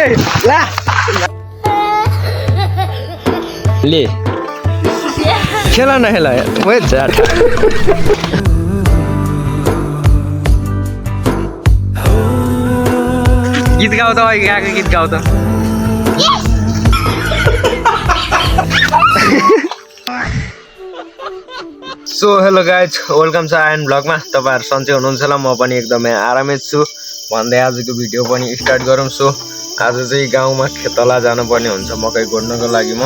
ला ले खेला न खेला वही चाट गीत गाऊ त गाएको गीत गाऊ त सो हेलो गाइज वेलकम छ आयन ब्लगमा तपाईहरु सन्चै हुनुहुन्छ होला म पनि एकदमै आरामै छु भन्दै आजको भिडियो पनि स्टार्ट गरौँ। सो आज चाहिँ गाउँमा खेतला जानुपर्ने हुन्छ मकै गोड्नको लागि म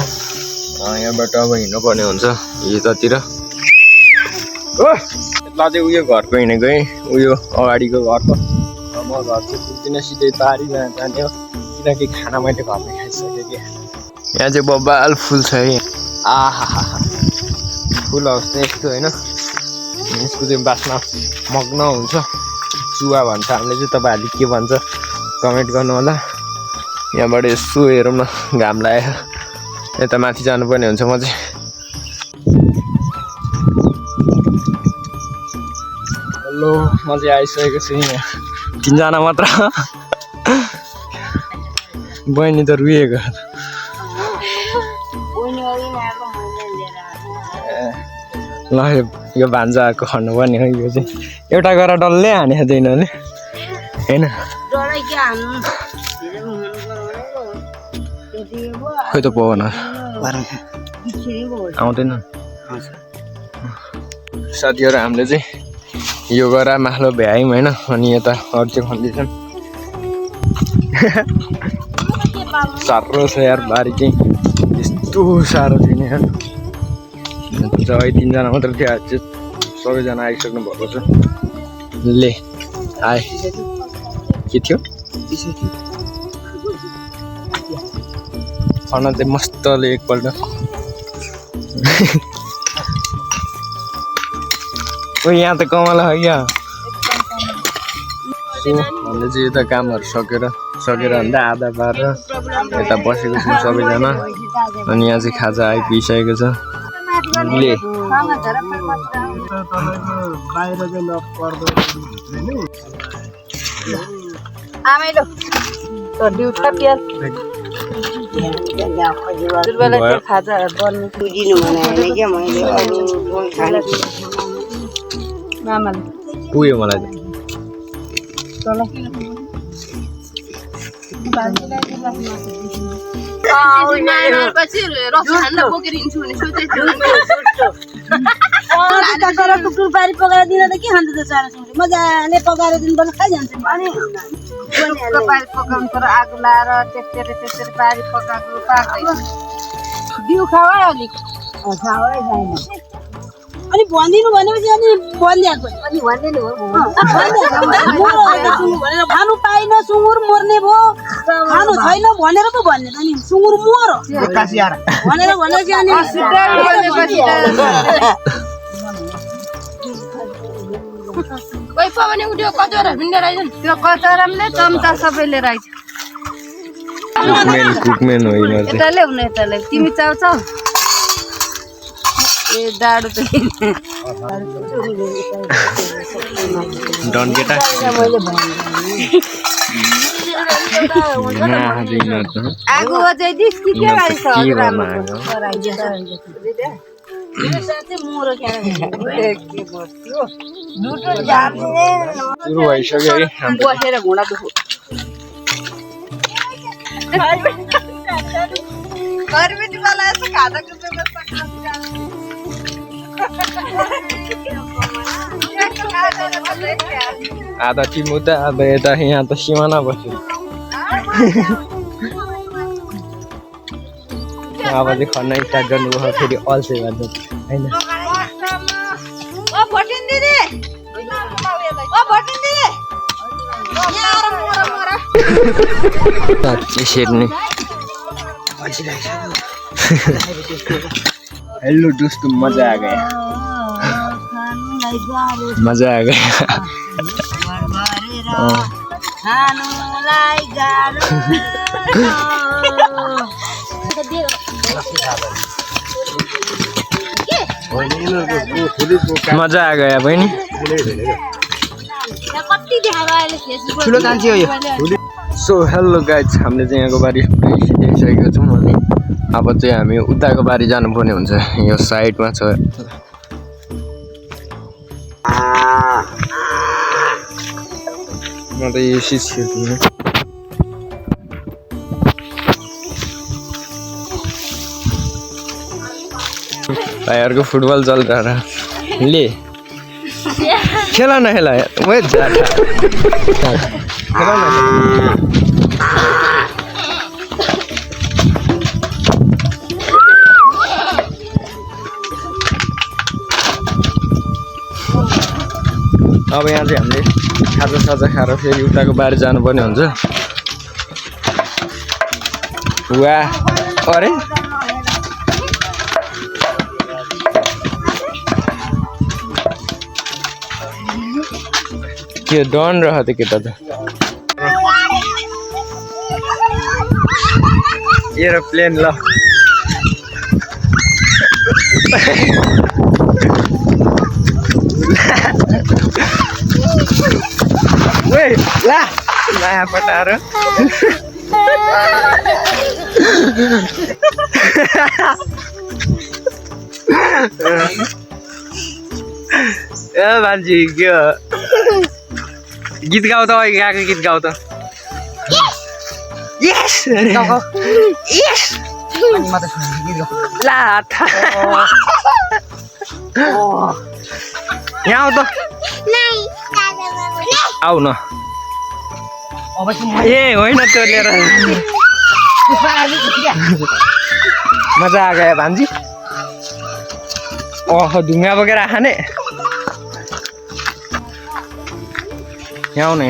यहाँबाट अब हिँड्नु पर्ने हुन्छ यतातिर ओ खेतला चाहिँ उयो घरको हिँडेको है उयो अगाडिको घरको म घर चाहिँ पुग्दिन सिधै पारी जाने हो किनकि खाना मैले घरमै खाइसकेँ कि यहाँ चाहिँ बब्बाल फुल छ है आहा फुल हाउस चाहिँ यस्तो होइन यसको चाहिँ बास्ना मग्न हुन्छ चुवा भन्छ हामीले चाहिँ तपाईँहरूले के भन्छ कमेन्ट गर्नु होला। यहाँबाट यसो हेरौँ न घाम लाग्यो यता माथि जानुपर्ने हुन्छ म चाहिँ हेलो म चाहिँ आइसकेको छु यहाँ 3 जना मात्र बहिनी त रुएको ल यो भान्जाको खन्नु पर्ने हो यो चाहिँ एउटा गरेर डल्लै हानेको थियो यिनीहरूले होइन खोइ त पवन आउँदैन साथीहरू हामीले चाहिँ यो गरेर माथि भ्यायौँ होइन अनि यता अरू चाहिँ खन्दैछन् साह्रो छ यार बारी चाहिँ यस्तो साह्रो छैन यार जब 3 जना मात्र थियो आज चाहिँ सबैजना आइसक्नु भएको छ ले आए के थियो खाना चाहिँ मस्तले एकपल्ट ओ यहाँ त कमला हो क्या हामीले चाहिँ यता कामहरू सकेर भन्दा आधा पारेर यता बसेको छौँ सबैजना अनि यहाँ चाहिँ खाजा आइपुगिसकेको छ ले पुग्यो मलाई टुक्टुक पारी पकाएर दिन त के खान्छ त मजाले पकाएर दिनुपर्छ खाइजान्छ पकाउनु तर आगो लाएर त्यसरी पारी पकाएको पाक्दैन बिउ खाऊ है अलिक अनि भनिदिनु भनेपछि अनि भनिदिएको अनि भन्दिनु भनेर खानु पाइन सुँगुर मर्ने भयो खानु छैन भनेर पो भन्ने त नि सुँगुर मर भनेर भनेपछि अनि कोही पवने उठ्यो कचौरा भिन्डे राइछ त्यो कचौराले चम्चा सबैले राइछ कुकमेन हो यताले हुने यताले तिमी चाउँछौ ए डाडु त डन केटा आगो चाहिँ दिस कि के गाडी छ सुरु भइसक्यो है बसेर घुँडा दुखो आधा टिमुता आधा यता यहाँ त सिमाना बस्यो अब चाहिँ खन्न स्टार्ट गर्नुभयो फेरि अल्छे गर्नु होइन सेर्ने हेलो दोस्तों मजा आ गया मजा आ गया बहिनी ठुलो कान्छी हो यो सो हेलो गाइज हामीले चाहिँ यहाँको बारी देखिसकेको छौँ अनि अब चाहिँ हामी उताको बारी जानुपर्ने हुन्छ यो साइडमा छ म त यो सिट छिर्दिनँ भाइहरूको फुटबल चल रहा ले खेला न खेला वही जाता खेला न अब यहाँ चाहिँ हामीले खाजा खाएर फेरि उताको बारी जानुपर्ने हुन्छ वाह अरे के डन रह त केटा त एरोप्लेन ल Weh, lah apa taruh? Ya banji gyo. Git gaau to, gak git gaau to. Yes. Yes. Lah. Oh. Nhau to. आऊ न ए होइन चोलेर मजा आ गयो भान्जी ओहो ढुङ्गा बोकेर खाने यहाँ आउनु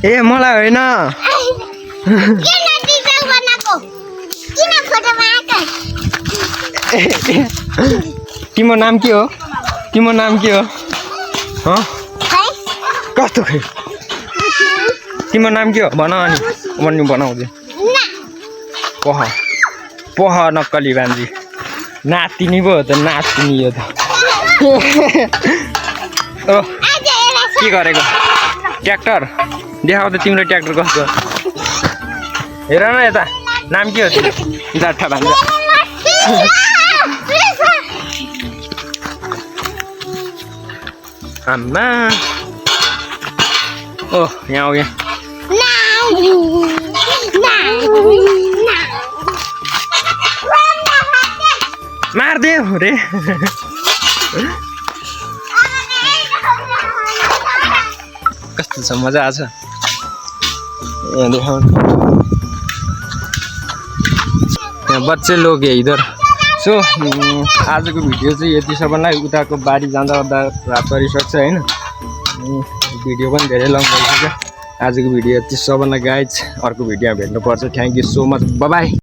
ए मलाई होइन तिम्रो नाम के हो तिम्रो नाम के हो कस्तो खै तिम्रो नाम के हो भन अनि भन्नु बनाउँदै पह पह नक्कली भान्जी नातिनी पो हो त नातिनी हो त ओ के गरेको ट्र्याक्टर देखाउ त तिम्रो ट्र्याक्टर कस्तो हेर न यता नाम के हो जाठा भान्जा आम्मा ओ यहाँ हो यहाँ मार्दे रे कस्तो छ मजा आछ यहाँ देखाउनु यहाँ बच्चे लोग है इधर सो आजको भिडियो चाहिँ यति सबैलाई उताको बारी जाँदा ओर्दा रात परिसक्छ होइन भिडियो पनि धेरै लङ भइसक्यो आजको भिडियो यति सबैलाई गाइज अर्को भिडियोमा भेट्नुपर्छ thank you so much by